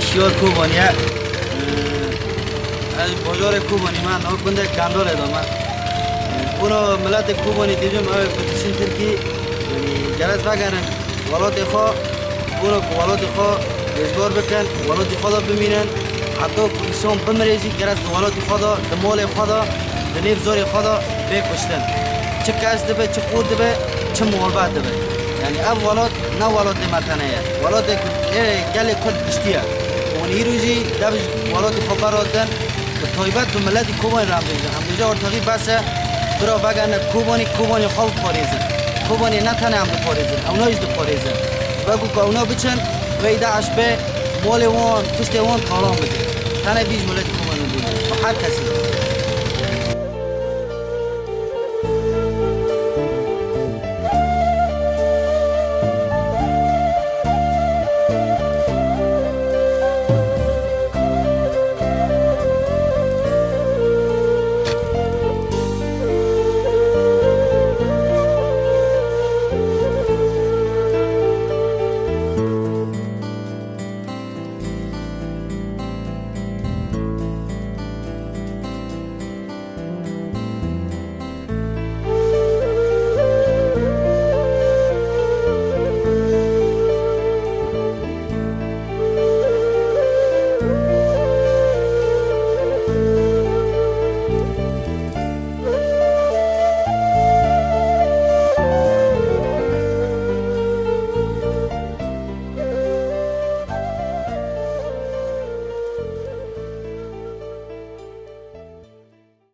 شیار کوبانیه از بازار کوبانی من او بنده کاندول دارم اونو ملت کوبانی دیدم او پتیشن ترکی جلس بگردن ولات خو اونو ولات خو ازگار بکن ولات خدا ببینن حتی انسان بمریزی جلس ولات خدا دمال خدا دنیف زور خدا بکشتن چه کس دبه چه خود دبه چه مولبت دبه یعنی ولات نه ولات متنه ولات گله کد بشتیه اونی روزی دبش ولات خبر دادن تایبت به ملت کوبانی رام دیده همونجا ارتقی بسه برا بگن کوبانی خوب پاریزن کوبانی نه تنه هم پاریزن اونایش دو پاریزن بگو که اونا بچن و ایده عشبه مال وان تشت وان کارام بده تنه بیش ملت کوبانی دیده و هر کسی